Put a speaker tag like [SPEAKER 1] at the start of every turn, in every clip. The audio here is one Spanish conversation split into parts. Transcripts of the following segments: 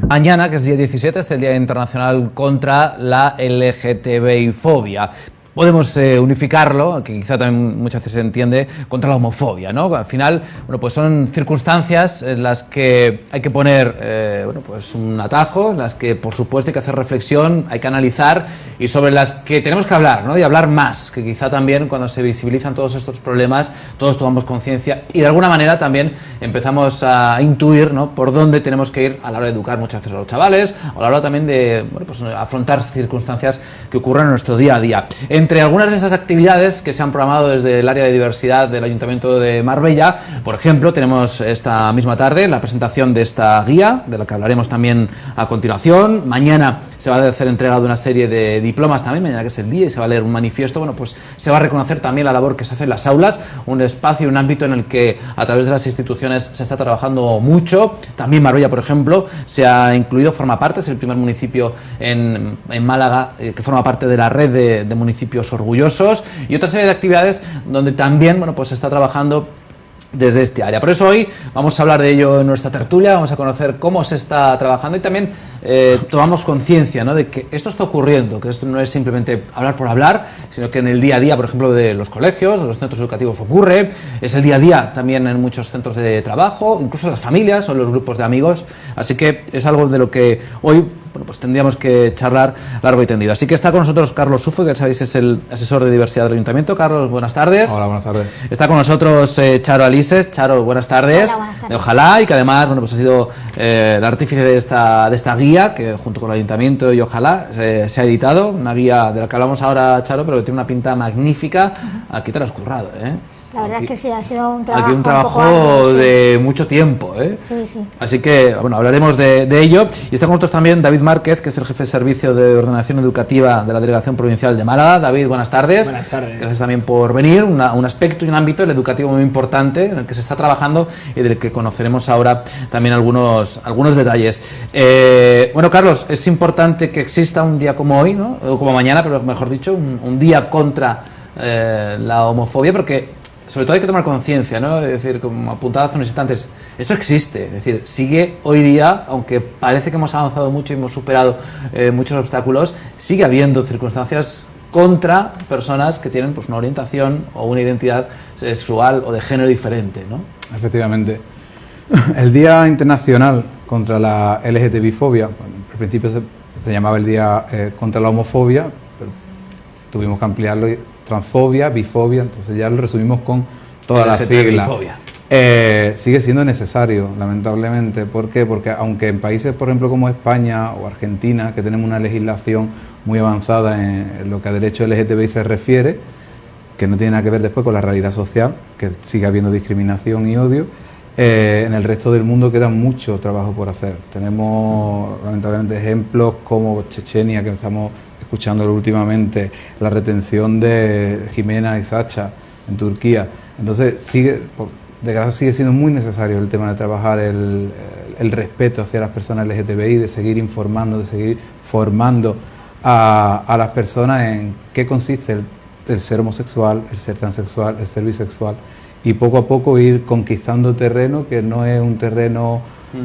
[SPEAKER 1] Mañana, que es día 17, es el Día Internacional contra la LGTBI-fobia. Podemos unificarlo, que quizá también muchas veces se entiende, contra la homofobia, ¿no? Al final, bueno, pues son circunstancias en las que hay que poner, bueno, pues un atajo, en las que, por supuesto, hay que hacer reflexión, hay que analizar y sobre las que tenemos que hablar, ¿no? Y hablar más, que quizá también cuando se visibilizan todos estos problemas, todos tomamos conciencia y de alguna manera también empezamos a intuir, ¿no?, por dónde tenemos que ir a la hora de educar muchas veces a los chavales, o a la hora también de, bueno, pues afrontar circunstancias que ocurren en nuestro día a día. Entre algunas de esas actividades que se han programado desde el área de diversidad del Ayuntamiento de Marbella, por ejemplo, tenemos esta misma tarde la presentación de esta guía, de la que hablaremos también a continuación. Mañana se va a hacer entrega de una serie de diplomas también, mañana que es el día, y se va a leer un manifiesto. Bueno, pues se va a reconocer también la labor que se hace en las aulas, un espacio, un ámbito en el que a través de las instituciones se está trabajando mucho. También Marbella, por ejemplo, se ha incluido, forma parte, es el primer municipio en Málaga que forma parte de la red de municipios orgullosos, y otra serie de actividades donde también, bueno, pues se está trabajando desde este área. Por eso hoy vamos a hablar de ello en nuestra tertulia, vamos a conocer cómo se está trabajando y también tomamos conciencia, ¿no?, de que esto está ocurriendo, que esto no es simplemente hablar por hablar, sino que en el día a día, por ejemplo, de los colegios, de los centros educativos ocurre, es el día a día también en muchos centros de trabajo, incluso en las familias o en los grupos de amigos, así que es algo de lo que hoy, bueno, pues tendríamos que charlar largo y tendido. Así que está con nosotros Carlos Sufo, que sabéis es el asesor de diversidad del Ayuntamiento. Carlos, buenas tardes.
[SPEAKER 2] Hola, buenas tardes.
[SPEAKER 1] Está con nosotros Charo Alises. Charo, buenas tardes.
[SPEAKER 3] Hola, buenas tardes.
[SPEAKER 1] De Ojalá, y que además, bueno, pues ha sido el artífice de esta guía, que junto con el Ayuntamiento y Ojalá se ha editado, una guía de la que hablamos ahora, Charo, pero que tiene una pinta magnífica. Aquí te lo has currado, ¿eh?
[SPEAKER 3] La verdad es que sí, ha sido un trabajo.
[SPEAKER 1] Aquí un
[SPEAKER 3] poco
[SPEAKER 1] trabajo
[SPEAKER 3] arduo, sí.
[SPEAKER 1] de mucho tiempo, ¿eh?
[SPEAKER 3] Sí, sí.
[SPEAKER 1] Así que, bueno, hablaremos de ello. Y está con nosotros también David Márquez, que es el jefe de servicio de ordenación educativa de la Delegación Provincial de Málaga. David, buenas tardes.
[SPEAKER 4] Buenas tardes.
[SPEAKER 1] Gracias también por venir. Un aspecto y un ámbito, el educativo, muy importante, en el que se está trabajando y del que conoceremos ahora también algunos detalles. Bueno, Carlos, es importante que exista un día como hoy, ¿no?, o como mañana, pero mejor dicho, un día contra la homofobia, porque sobre todo hay que tomar conciencia, ¿no? Es decir, como apuntaba hace unos instantes, esto existe, es decir, sigue hoy día, aunque parece que hemos avanzado mucho y hemos superado muchos obstáculos, sigue habiendo circunstancias contra personas que tienen, pues, una orientación o una identidad sexual o de género diferente, ¿no?
[SPEAKER 2] Efectivamente. El Día Internacional contra la LGTBI-fobia, bueno, al principio se llamaba el Día contra la homofobia, pero tuvimos que ampliarlo y transfobia, bifobia, entonces ya lo resumimos con todas las siglas. Sigue siendo necesario, lamentablemente. ¿Por qué? Porque aunque en países, por ejemplo, como España o Argentina, que tenemos una legislación muy avanzada en lo que a derecho LGTBI se refiere, que no tiene nada que ver después con la realidad social, que sigue habiendo discriminación y odio, en el resto del mundo queda mucho trabajo por hacer. Tenemos, lamentablemente, ejemplos como Chechenia, que estamos escuchándolo últimamente, la retención de Jimena y Sacha en Turquía. Entonces, por desgracia, sigue siendo muy necesario el tema de trabajar el respeto hacia las personas LGTBI, de seguir informando, de seguir formando a las personas en qué consiste el ser homosexual, el ser transexual, el ser bisexual, y poco a poco ir conquistando terreno que no es un terreno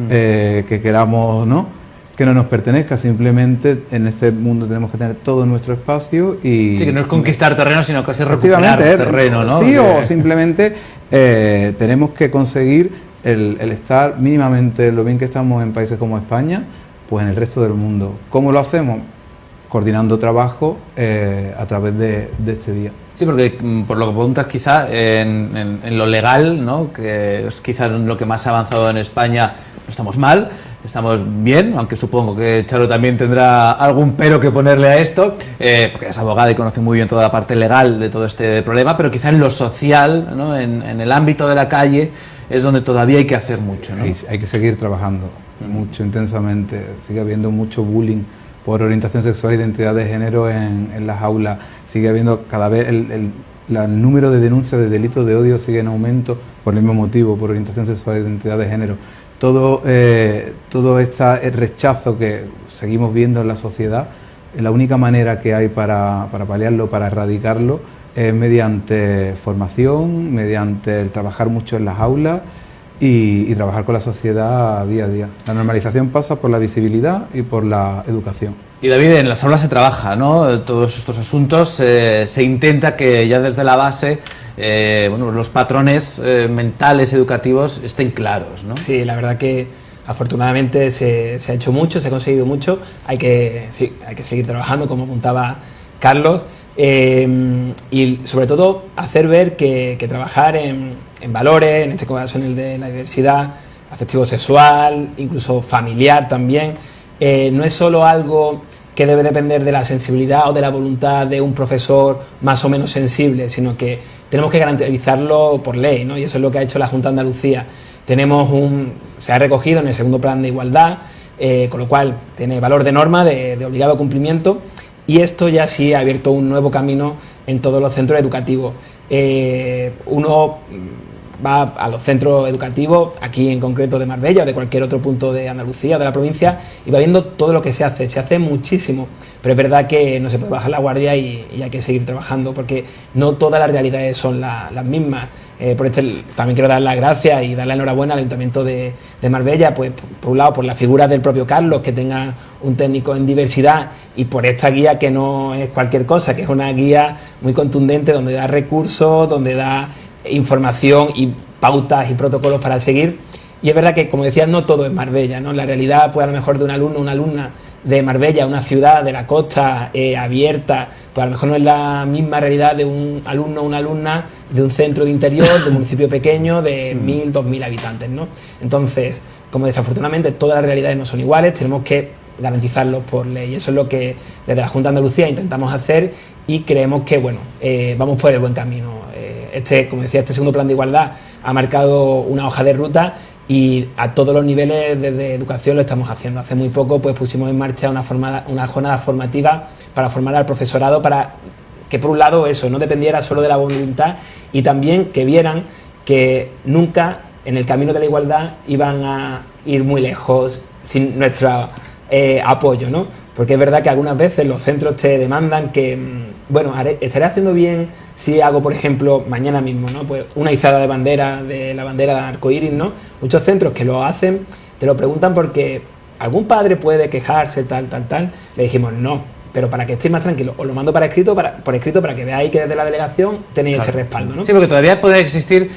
[SPEAKER 2] que queramos, ¿no?, que no nos pertenezca. Simplemente en este mundo tenemos que tener todo nuestro espacio y...
[SPEAKER 1] Sí, que no es conquistar terreno, sino que es recuperar terreno, ¿no?
[SPEAKER 2] Sí, o simplemente tenemos que conseguir el estar mínimamente lo bien que estamos en países como España, pues en el resto del mundo. ¿Cómo lo hacemos? Coordinando trabajo a través de este día.
[SPEAKER 1] Sí, porque por lo que preguntas, quizá en lo legal, ¿no?, que es quizá lo que más ha avanzado en España, no estamos mal, estamos bien, aunque supongo que Charo también tendrá algún pero que ponerle a esto, porque es abogada y conoce muy bien toda la parte legal de todo este problema, pero quizá en lo social, ¿no?, en el ámbito de la calle, es donde todavía hay que hacer mucho, ¿no?
[SPEAKER 2] Hay que seguir trabajando mucho, intensamente. Sigue habiendo mucho bullying por orientación sexual e identidad de género en las aulas. Sigue habiendo cada vez el número de denuncias de delitos de odio sigue en aumento por el mismo motivo, por orientación sexual e identidad de género. Todo este rechazo que seguimos viendo en la sociedad, la única manera que hay para paliarlo, para erradicarlo, es mediante formación, mediante el trabajar mucho en las aulas y trabajar con la sociedad día a día. La normalización pasa por la visibilidad y por la educación.
[SPEAKER 1] Y David, en las aulas se trabaja, ¿no? Todos estos asuntos, se intenta que ya desde la base los patrones mentales, educativos estén claros, ¿no?
[SPEAKER 4] Sí, la verdad que afortunadamente se ha hecho mucho, se ha conseguido mucho, hay que seguir trabajando, como apuntaba Carlos, y sobre todo hacer ver que trabajar en valores, en este caso en el de la diversidad afectivo-sexual, incluso familiar también, no es solo algo que debe depender de la sensibilidad o de la voluntad de un profesor más o menos sensible, sino que tenemos que garantizarlo por ley, ¿no? Y eso es lo que ha hecho la Junta de Andalucía. Se ha recogido en el segundo plan de igualdad, con lo cual tiene valor de norma, de obligado cumplimiento, y esto ya sí ha abierto un nuevo camino en todos los centros educativos. Uno va a los centros educativos, aquí en concreto de Marbella o de cualquier otro punto de Andalucía o de la provincia, y va viendo todo lo que se hace muchísimo, pero es verdad que no se puede bajar la guardia y hay que seguir trabajando, porque no todas las realidades son las mismas. También quiero dar las gracias y dar la enhorabuena al Ayuntamiento de Marbella, pues por un lado por la figura del propio Carlos, que tenga un técnico en diversidad, y por esta guía que no es cualquier cosa, que es una guía muy contundente, donde da recursos, donde da información y pautas y protocolos para seguir. Y es verdad que, como decía, no todo es Marbella, ¿no? La realidad, pues a lo mejor de un alumno o una alumna de Marbella, una ciudad de la costa abierta, pues a lo mejor no es la misma realidad de un alumno o una alumna de un centro de interior, de un municipio pequeño de 1.000, 2.000 habitantes, ¿no? Entonces, como desafortunadamente todas las realidades no son iguales, tenemos que garantizarlos por ley, y eso es lo que desde la Junta de Andalucía intentamos hacer, y creemos que vamos por el buen camino. Como decía, este segundo plan de igualdad ha marcado una hoja de ruta, y a todos los niveles desde educación lo estamos haciendo. Hace muy poco pues pusimos en marcha una jornada formativa para formar al profesorado, para que por un lado eso no dependiera solo de la voluntad, y también que vieran que nunca en el camino de la igualdad iban a ir muy lejos sin nuestro apoyo, ¿no? Porque es verdad que algunas veces los centros te demandan que, estaré haciendo bien si hago, por ejemplo, mañana mismo, ¿no? Pues una izada de la bandera de arcoíris, ¿no? Muchos centros que lo hacen te lo preguntan porque algún padre puede quejarse, tal. Le dijimos, no, pero para que estéis más tranquilos, os lo mando por escrito para que veáis que desde la delegación tenéis ese respaldo, ¿no?
[SPEAKER 1] Sí, porque todavía puede existir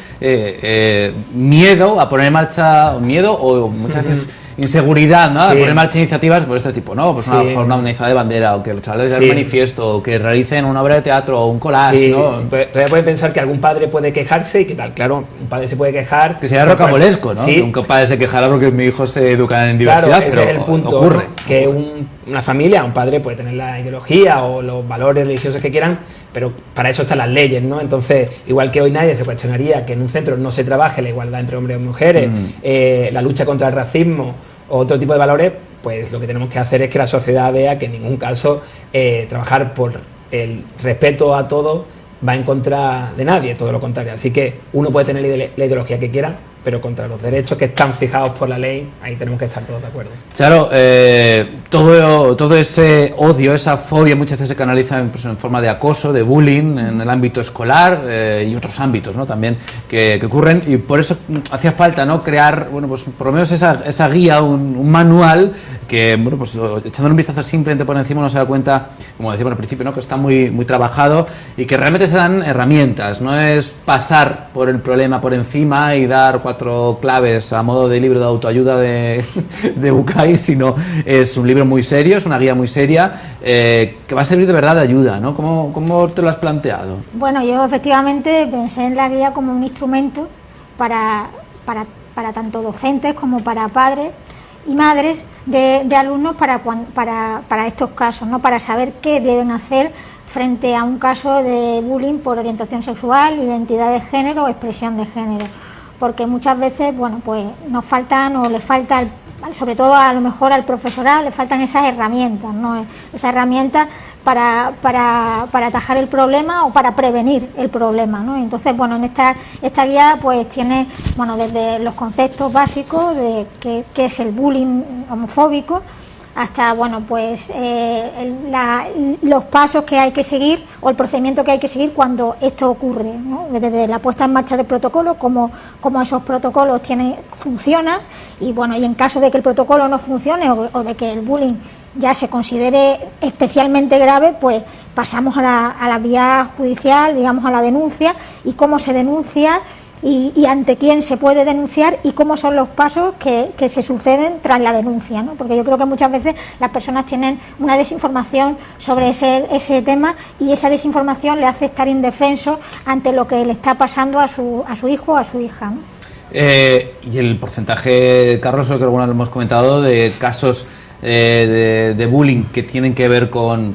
[SPEAKER 1] miedo a poner en marcha, o muchas veces inseguridad, ¿no? Sí. A poner en marcha iniciativas por este tipo, ¿no? Pues una jornada, una izada de bandera, o que los chavales den un manifiesto, o que realicen una obra de teatro o un collage, ¿no?
[SPEAKER 4] Todavía pueden pensar que algún padre puede quejarse y que tal, claro, un padre se puede quejar.
[SPEAKER 1] Que sería rocambolesco, ¿no? Sí. Que un padre se quejara porque mi hijo se educa en diversidad,
[SPEAKER 4] claro, ese es el punto, ocurre. ¿No? Que una familia, un padre puede tener la ideología o los valores religiosos que quieran, pero para eso están las leyes, ¿no? Entonces, igual que hoy nadie se cuestionaría que en un centro no se trabaje la igualdad entre hombres y mujeres, la lucha contra el racismo o otro tipo de valores, pues lo que tenemos que hacer es que la sociedad vea que en ningún caso trabajar por el respeto a todos va en contra de nadie, todo lo contrario. Así que uno puede tener la ideología que quiera, pero contra los derechos que están fijados por la ley, ahí tenemos que estar todos de acuerdo.
[SPEAKER 1] Claro, todo ese odio, esa fobia muchas veces se canaliza en forma de acoso, de bullying en el ámbito escolar y otros ámbitos, ¿no? También que ocurren, y por eso hacía falta, ¿no? Crear, pues por lo menos esa guía, un manual que, pues echándole un vistazo simplemente por encima uno se da cuenta, como decíamos al principio, ¿no? Que está muy, muy trabajado y que realmente se dan herramientas, no es pasar por el problema por encima y dar 4 claves a modo de libro de autoayuda de Bucay, sino es un libro muy serio, es una guía muy seria que va a servir de verdad de ayuda, ¿no? ¿Cómo te lo has planteado?
[SPEAKER 3] Bueno, yo efectivamente pensé en la guía como un instrumento para tanto docentes como para padres y madres de alumnos para estos casos, ¿no? Para saber qué deben hacer frente a un caso de bullying por orientación sexual, identidad de género o expresión de género, porque muchas veces, pues nos faltan o les falta, sobre todo a lo mejor al profesorado, le faltan esas herramientas, ¿no? Esas herramientas para atajar el problema o para prevenir el problema, ¿no? Entonces, en esta guía pues tiene, desde los conceptos básicos de qué es el bullying homofóbico, hasta bueno, pues los pasos que hay que seguir o el procedimiento que hay que seguir cuando esto ocurre, ¿no? Desde la puesta en marcha del protocolo, cómo esos protocolos funcionan, y bueno, y en caso de que el protocolo no funcione o de que el bullying ya se considere especialmente grave, pues pasamos a la vía judicial, digamos, a la denuncia, y cómo se denuncia y ante quién se puede denunciar y cómo son los pasos que se suceden tras la denuncia, ¿no? Porque yo creo que muchas veces las personas tienen una desinformación sobre ese tema, y esa desinformación le hace estar indefenso ante lo que le está pasando a su hijo o a su hija, ¿no?
[SPEAKER 1] Y el porcentaje, Carlos, creo que alguna lo hemos comentado, de casos de bullying que tienen que ver con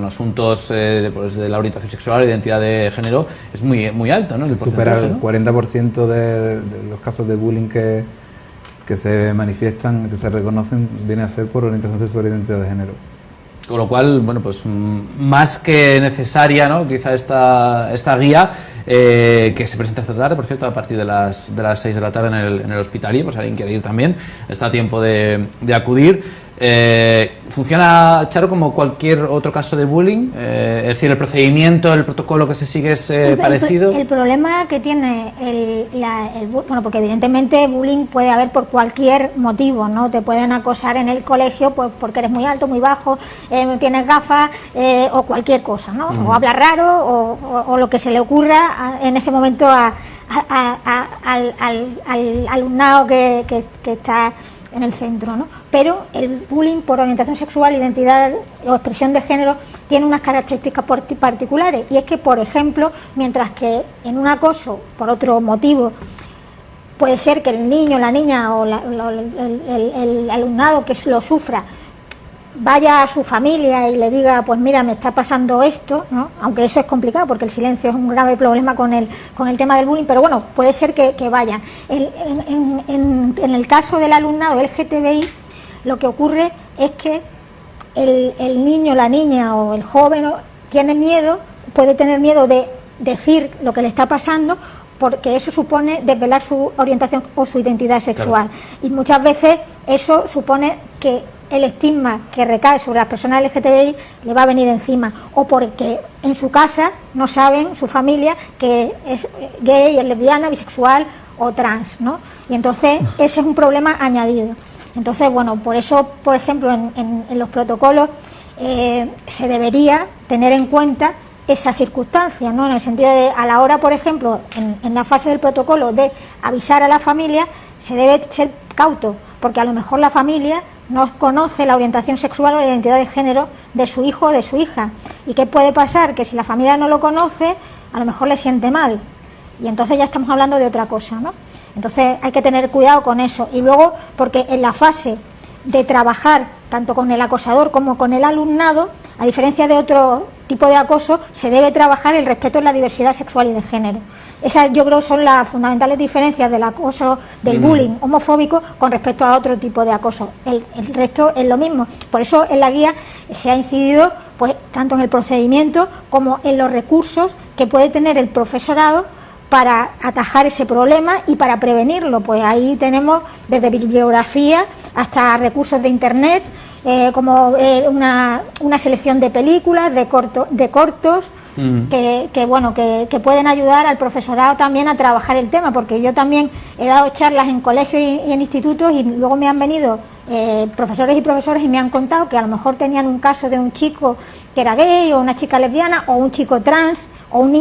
[SPEAKER 1] asuntos de la orientación sexual, identidad de género, es muy alto, ¿no?
[SPEAKER 2] Supera el 40% de los casos de bullying que se manifiestan, que se reconocen, viene a ser por orientación sexual e identidad de género.
[SPEAKER 1] Con lo cual, bueno, pues más que necesaria, ¿no? Quizá esta guía que se presenta esta tarde, por cierto, a partir de las 6 de la tarde en el hospital, y pues alguien quiere ir también, está a tiempo de acudir. ¿Funciona, Charo, como cualquier otro caso de bullying? Es decir, el procedimiento, el protocolo que se sigue es parecido.
[SPEAKER 3] El problema que tiene bueno, porque evidentemente bullying puede haber por cualquier motivo, ¿no? Te pueden acosar en el colegio pues porque eres muy alto, muy bajo, tienes gafas, o cualquier cosa, ¿no? O hablas raro, o lo que se le ocurra en ese momento al alumnado que está en el centro, ¿no? Pero el bullying por orientación sexual, identidad o expresión de género tiene unas características particulares, y es que, por ejemplo, mientras que en un acoso por otro motivo puede ser que el niño, la niña o el alumnado que lo sufra vaya a su familia y le diga, pues mira, me está pasando esto, ¿no? Aunque eso es complicado porque el silencio es un grave problema con el tema del bullying, pero bueno, puede ser que vayan. En el caso del alumnado LGTBI, lo que ocurre es que el niño, la niña o el joven tiene miedo, puede tener miedo de decir lo que le está pasando, porque eso supone desvelar su orientación o su identidad sexual. Claro. Y muchas veces eso supone que el estigma que recae sobre las personas LGTBI le va a venir encima, o porque en su casa no saben, su familia, que es gay, es lesbiana, bisexual o trans, ¿no? Y entonces ese es un problema añadido. Entonces, bueno, por eso, por ejemplo, en los protocolos se debería tener en cuenta esa circunstancia, ¿no? En el sentido de, a la hora, por ejemplo, en la fase del protocolo de avisar a la familia, se debe ser cauto, porque a lo mejor la familia no conoce la orientación sexual o la identidad de género de su hijo o de su hija. ¿Y qué puede pasar? Que si la familia no lo conoce, a lo mejor le siente mal. Y entonces ya estamos hablando de otra cosa, ¿no? Entonces hay que tener cuidado con eso. Y luego, porque en la fase de trabajar tanto con el acosador como con el alumnado, a diferencia de otro tipo de acoso, se debe trabajar el respeto en la diversidad sexual y de género. Esas, yo creo, son las fundamentales diferencias del acoso, del bullying homofóbico con respecto a otro tipo de acoso. El resto es lo mismo. Por eso en la guía se ha incidido, pues, tanto en el procedimiento como en los recursos que puede tener el profesorado para atajar ese problema y para prevenirlo. Pues ahí tenemos desde bibliografía hasta recursos de internet, como una selección de películas, de cortos, que pueden ayudar al profesorado también a trabajar el tema, porque yo también he dado charlas en colegios y en institutos, y luego me han venido profesores y profesoras y me han contado que a lo mejor tenían un caso de un chico que era gay, o una chica lesbiana, o un chico trans, o un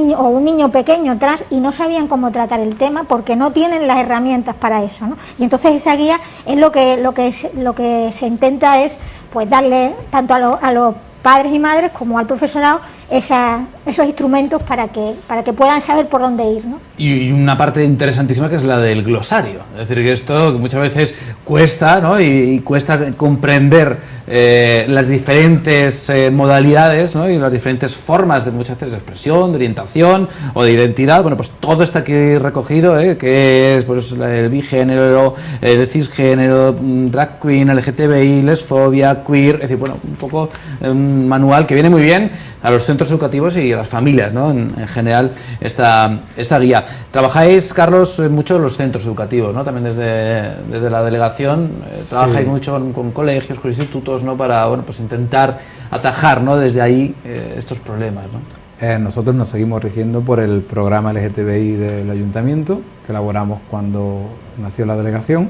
[SPEAKER 3] niño pequeño trans, y no sabían cómo tratar el tema porque no tienen las herramientas para eso, ¿no? Y entonces esa guía es lo que se intenta es, pues, darle tanto a los padres y madres como al profesorado esos instrumentos para que puedan saber por dónde ir, ¿no?
[SPEAKER 1] Y una parte interesantísima que es la del glosario. Es decir, que esto muchas veces cuesta, ¿no? Y cuesta comprender las diferentes modalidades, ¿no? Y las diferentes formas de muchas veces de expresión, de orientación o de identidad. Bueno, pues todo está aquí recogido, que es, pues, el bigénero, el cisgénero, drag queen, LGTBI, lesfobia, queer. Es decir, bueno, un poco un manual que viene muy bien a los centros educativos y a las familias, ¿no? En general, esta guía. Trabajáis, Carlos, mucho en los centros educativos, ¿no? También desde la delegación, trabajáis mucho con colegios, con institutos, educativos, ¿no? Para, bueno, pues intentar atajar, ¿no? Desde ahí estos problemas, ¿no?
[SPEAKER 2] Nosotros nos seguimos rigiendo por el programa LGTBI del Ayuntamiento, que elaboramos cuando nació la delegación,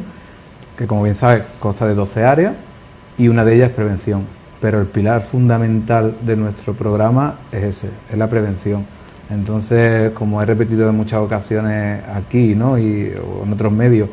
[SPEAKER 2] que como bien sabes consta de 12 áreas y una de ellas es prevención. Pero el pilar fundamental de nuestro programa es ese, es la prevención. Entonces, como he repetido en muchas ocasiones aquí, ¿no? O en otros medios,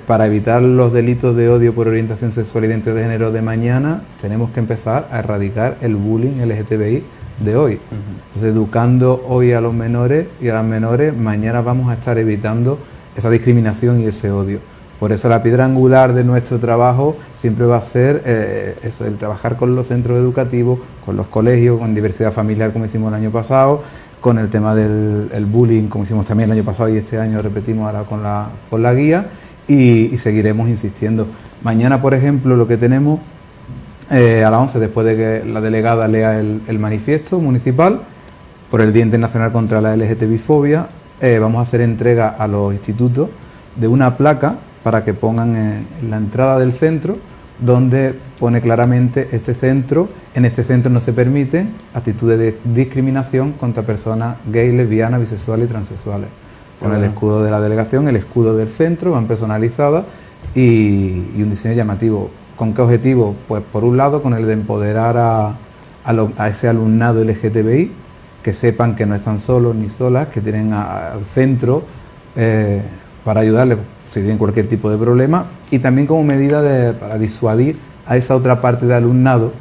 [SPEAKER 2] para evitar los delitos de odio por orientación sexual e identidad de género de mañana, tenemos que empezar a erradicar el bullying LGTBI de hoy. Entonces, educando hoy a los menores y a las menores, mañana vamos a estar evitando esa discriminación y ese odio. Por eso la piedra angular de nuestro trabajo siempre va a ser eso, el trabajar con los centros educativos, con los colegios, con diversidad familiar como hicimos el año pasado, con el tema del bullying como hicimos también el año pasado y este año repetimos ahora con la guía y seguiremos insistiendo. Mañana, por ejemplo, lo que tenemos a las 11, después de que la delegada lea el manifiesto municipal por el Día Internacional contra la LGTBI-fobia, vamos a hacer entrega a los institutos de una placa para que pongan en la entrada del centro, donde pone claramente en este centro no se permiten actitudes de discriminación contra personas gay, lesbianas, bisexuales y transexuales. Con el escudo de la delegación, el escudo del centro, van personalizadas y un diseño llamativo. ¿Con qué objetivo? Pues por un lado con el de empoderar a ese alumnado LGTBI, que sepan que no están solos ni solas, que tienen al centro para ayudarles si tienen cualquier tipo de problema, y también como medida para disuadir a esa otra parte de alumnado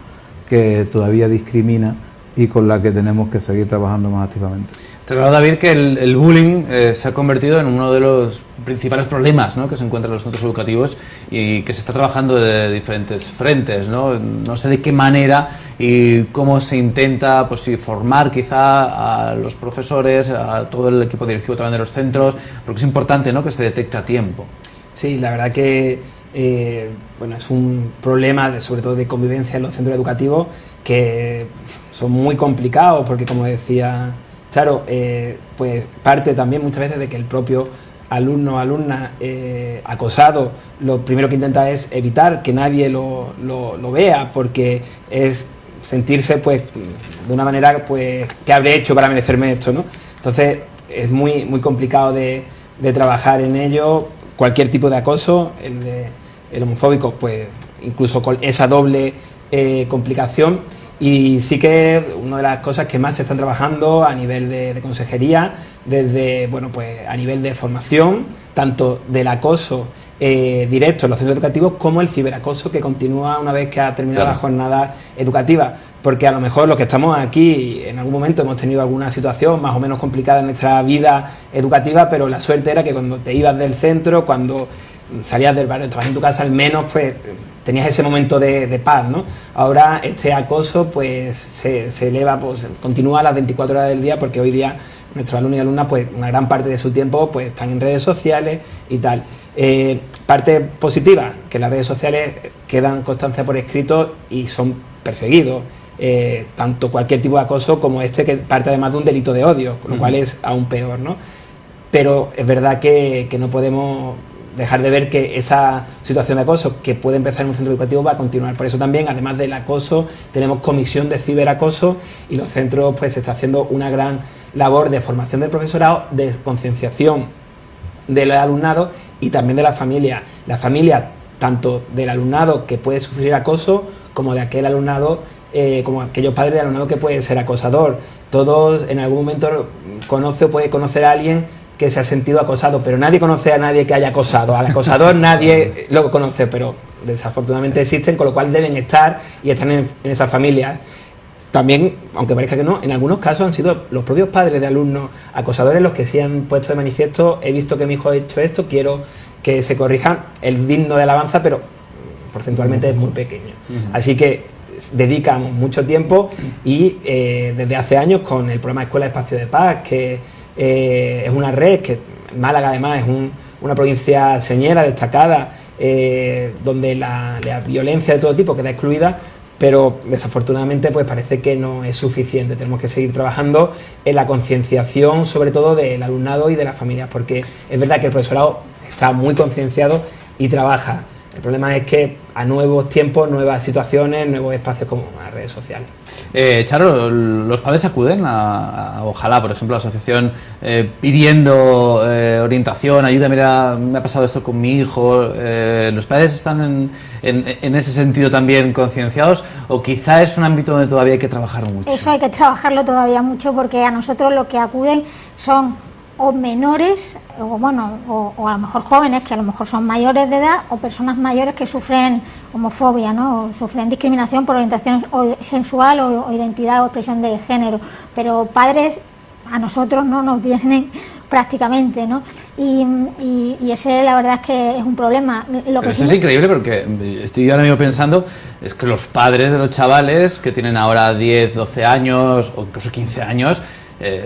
[SPEAKER 2] que todavía discrimina y con la que tenemos que seguir trabajando más activamente.
[SPEAKER 1] Está claro, David, que el bullying se ha convertido en uno de los principales problemas, ¿no? Que se encuentran en los centros educativos y que se está trabajando de diferentes frentes, ¿no? No sé de qué manera y cómo se intenta, pues sí, formar quizá a los profesores, a todo el equipo directivo también de los centros, porque es importante, ¿no? Que se detecte a tiempo.
[SPEAKER 4] Sí, la verdad que bueno, es un problema sobre todo de convivencia en los centros educativos que son muy complicados porque, como decía, claro, pues parte también muchas veces de que el propio alumno o alumna acosado lo primero que intenta es evitar que nadie lo vea, porque es sentirse pues de una manera pues ¿qué habré hecho para merecerme esto?, ¿no? Entonces es muy complicado de trabajar en ello. Cualquier tipo de acoso, el homofóbico, pues incluso con esa doble complicación. Y sí que una de las cosas que más se están trabajando a nivel de consejería, desde, bueno, pues a nivel de formación, tanto del acoso directo en los centros educativos como el ciberacoso que continúa una vez que ha terminado la jornada educativa. Porque a lo mejor los que estamos aquí en algún momento hemos tenido alguna situación más o menos complicada en nuestra vida educativa, pero la suerte era que cuando te ibas del centro, cuando salías del barrio, estabas en tu casa, al menos pues tenías ese momento de paz, ¿no? Ahora este acoso pues se eleva, pues continúa a las 24 horas del día, porque hoy día nuestros alumnos y alumnas pues una gran parte de su tiempo pues están en redes sociales y tal. Parte positiva, que las redes sociales quedan constancia por escrito y son perseguidos. Tanto cualquier tipo de acoso como este, que parte además de un delito de odio, con lo cual es aún peor, ¿no? Pero es verdad que no podemos dejar de ver que esa situación de acoso que puede empezar en un centro educativo va a continuar. Por eso también, además del acoso, tenemos comisión de ciberacoso y los centros pues se está haciendo una gran labor de formación del profesorado, de concienciación del alumnado y también de la familia. La familia, tanto del alumnado que puede sufrir acoso como de aquel alumnado, como aquellos padres de alumnado que puede ser acosador. Todos en algún momento conoce o puede conocer a alguien que se ha sentido acosado, pero nadie conoce a nadie que haya acosado. Al acosador nadie lo conoce, pero desafortunadamente existen, con lo cual deben estar y están en esas familias. También, aunque parezca que no, en algunos casos han sido los propios padres de alumnos acosadores los que sí han puesto de manifiesto: he visto que mi hijo ha hecho esto, quiero que se corrija. El digno de alabanza, pero porcentualmente es muy pequeño. Así que dedicamos mucho tiempo y desde hace años con el programa Escuela Espacio de Paz, que es una red que Málaga además es una provincia señera, destacada, donde la violencia de todo tipo queda excluida, pero desafortunadamente pues parece que no es suficiente. Tenemos que seguir trabajando en la concienciación, sobre todo del alumnado y de las familias, porque es verdad que el profesorado está muy concienciado y trabaja El problema es que a nuevos tiempos, nuevas situaciones, nuevos espacios como las redes sociales.
[SPEAKER 1] Charo, los padres acuden ojalá, por ejemplo, a la asociación pidiendo orientación, ayuda, mira, me ha pasado esto con mi hijo. ¿Los padres están en ese sentido también concienciados o quizá es un ámbito donde todavía hay que trabajar mucho?
[SPEAKER 3] Eso hay que trabajarlo todavía mucho, porque a nosotros lo que acuden son o menores, o a lo mejor jóvenes que a lo mejor son mayores de edad, o personas mayores que sufren homofobia, ¿no? O sufren discriminación por orientación sexual o identidad o expresión de género. Pero padres a nosotros no nos vienen prácticamente, ¿no? Y ese, la verdad es que es un problema.
[SPEAKER 1] Pero esto es increíble, porque estoy ahora mismo pensando, es que los padres de los chavales que tienen ahora 10, 12 años o incluso 15 años,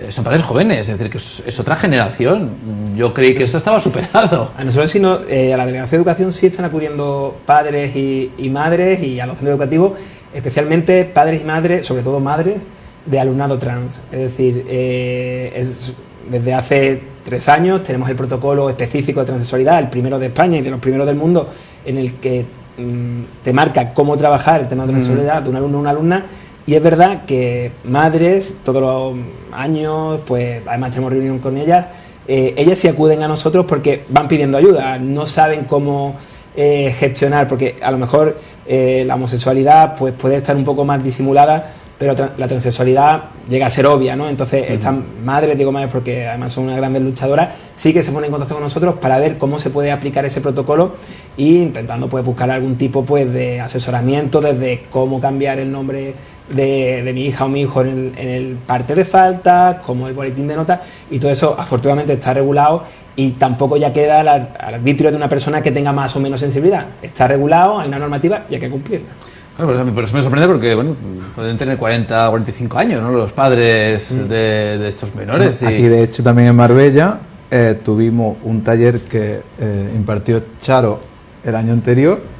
[SPEAKER 1] son padres jóvenes, es decir, que es otra generación. Yo creí que esto estaba superado.
[SPEAKER 4] A nosotros, sino, a la Delegación de Educación sí están acudiendo padres y madres, y a los centros educativos, especialmente padres y madres, sobre todo madres, de alumnado trans. Es decir, desde hace 3 años tenemos el protocolo específico de transexualidad, el primero de España y de los primeros del mundo, en el que te marca cómo trabajar el tema de transexualidad de un alumno o una alumna. Y es verdad que madres, todos los años, pues además tenemos reunión con ellas, ellas sí acuden a nosotros porque van pidiendo ayuda, no saben cómo gestionar, porque a lo mejor la homosexualidad pues puede estar un poco más disimulada, pero la transexualidad llega a ser obvia, ¿no? Entonces estas madres, digo madres porque además son unas grandes luchadoras, sí que se ponen en contacto con nosotros para ver cómo se puede aplicar ese protocolo, e intentando pues buscar algún tipo pues de asesoramiento, desde cómo cambiar el nombre de mi hija o mi hijo en el parte de falta, como el boletín de notas, y todo eso afortunadamente está regulado, y tampoco ya queda al arbitrio de una persona que tenga más o menos sensibilidad. Está regulado, hay una normativa y hay que cumplirla.
[SPEAKER 1] Claro, pero eso me sorprende porque, bueno, pueden tener 40 o 45 años, ¿no?, los padres de estos menores.
[SPEAKER 2] Bueno, aquí, de hecho, también en Marbella tuvimos un taller que impartió Charo el año anterior.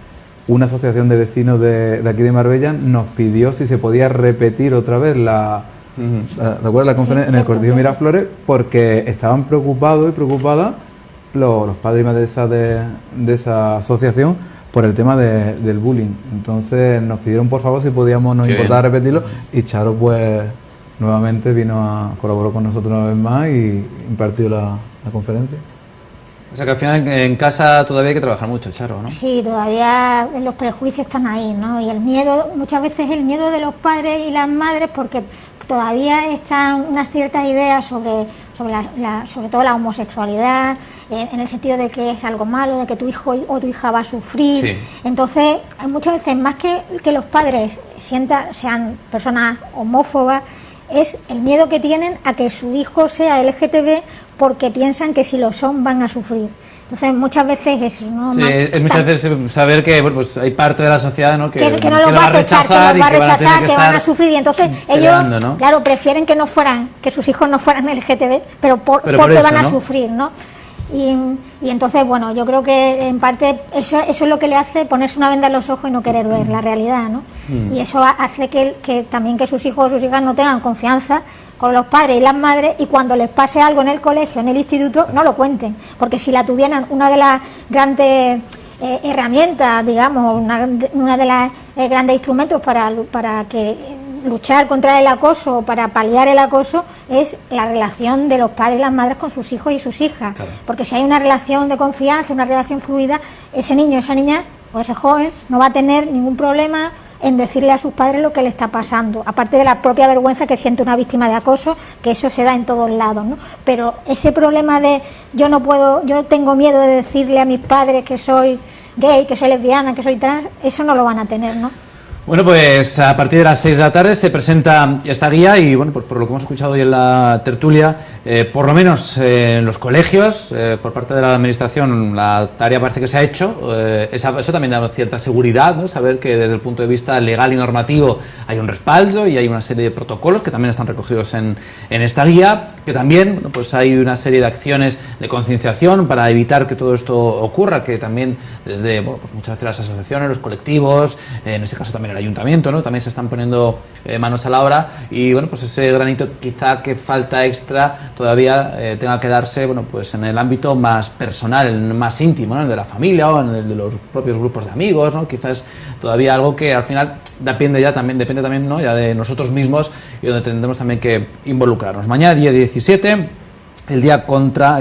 [SPEAKER 2] Una asociación de vecinos de aquí de Marbella nos pidió si se podía repetir otra vez ¿recuerdas la conferencia? En el Cortijo Miraflores, porque estaban preocupados y preocupadas los padres y madres de esa asociación por el tema del bullying. Entonces nos pidieron por favor si podíamos, nos importaba repetirlo, y Charo pues nuevamente colaboró con nosotros una vez más y impartió la conferencia.
[SPEAKER 1] O sea que al final en casa todavía hay que trabajar mucho, Charo, ¿no?
[SPEAKER 3] Sí, todavía los prejuicios están ahí, ¿no? Y el miedo, muchas veces el miedo de los padres y las madres, porque todavía están unas ciertas ideas sobre todo la homosexualidad, en el sentido de que es algo malo, de que tu hijo o tu hija va a sufrir. Sí. Entonces, muchas veces, más que los padres sean personas homófobas, es el miedo que tienen a que su hijo sea LGTB, porque piensan que si lo son van a sufrir. Entonces muchas veces eso, ¿no?
[SPEAKER 1] Sí, es muchas veces saber que bueno, pues hay parte de la sociedad, ¿no?, que
[SPEAKER 3] no los va a rechazar, que van a sufrir, y entonces ellos,
[SPEAKER 1] ¿no?,
[SPEAKER 3] claro, prefieren que sus hijos no fueran LGTB, pero porque eso, van a sufrir, ¿no? Y entonces, bueno, yo creo que en parte eso es lo que le hace ponerse una venda en los ojos y no querer ver la realidad, ¿no? Y eso hace que también que sus hijos o sus hijas no tengan confianza con los padres y las madres, y cuando les pase algo en el colegio, en el instituto, no lo cuenten, porque si la tuvieran, una de las grandes herramientas, digamos, una de las grandes instrumentos para que luchar contra el acoso, para paliar el acoso, es la relación de los padres y las madres con sus hijos y sus hijas. Claro. Porque si hay una relación de confianza, una relación fluida, ese niño, esa niña o ese joven no va a tener ningún problema en decirle a sus padres lo que le está pasando, aparte de la propia vergüenza que siente una víctima de acoso, que eso se da en todos lados, ¿no? Pero ese problema de yo tengo miedo de decirle a mis padres que soy gay, que soy lesbiana, que soy trans, eso no lo van a tener, ¿no?
[SPEAKER 1] Bueno, pues a partir de las 6 de la tarde se presenta esta guía y, bueno, pues por lo que hemos escuchado hoy en la tertulia, por lo menos en los colegios, por parte de la Administración, la tarea parece que se ha hecho. Eso también da cierta seguridad, ¿no? Saber que desde el punto de vista legal y normativo hay un respaldo y hay una serie de protocolos que también están recogidos en esta guía, que también, bueno, pues hay una serie de acciones de concienciación para evitar que todo esto ocurra, que también desde, bueno, pues muchas veces las asociaciones, los colectivos, en este caso también el ayuntamiento, ¿no? También se están poniendo manos a la obra y bueno, pues ese granito quizá que falta extra todavía tenga que darse, bueno, pues en el ámbito más personal, en el más íntimo, ¿no? En el de la familia o en el de los propios grupos de amigos, ¿no? Quizás todavía algo que al final depende también, ¿no? Ya de nosotros mismos y donde tendremos también que involucrarnos. Mañana, día 17, el Día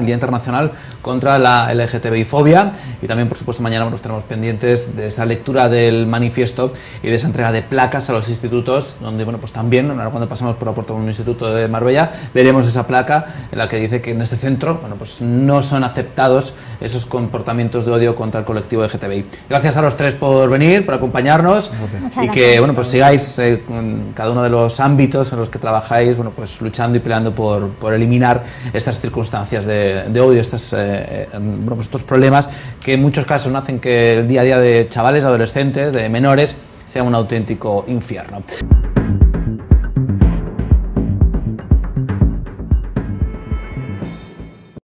[SPEAKER 1] Internacional contra la LGTBI-fobia, y también, por supuesto, mañana bueno, estaremos pendientes de esa lectura del manifiesto y de esa entrega de placas a los institutos, donde, bueno, pues también, ahora cuando pasamos por la puerta de un instituto de Marbella, veremos esa placa en la que dice que en ese centro, bueno, pues no son aceptados esos comportamientos de odio contra el colectivo LGTBI. Gracias a los tres por venir, por acompañarnos, y que, bueno, pues sigáis en cada uno de los ámbitos en los que trabajáis, bueno, pues luchando y peleando por eliminar estas circunstancias de odio, bueno, pues estos problemas que en muchos casos no hacen que el día a día de chavales, adolescentes, de menores, sea un auténtico infierno.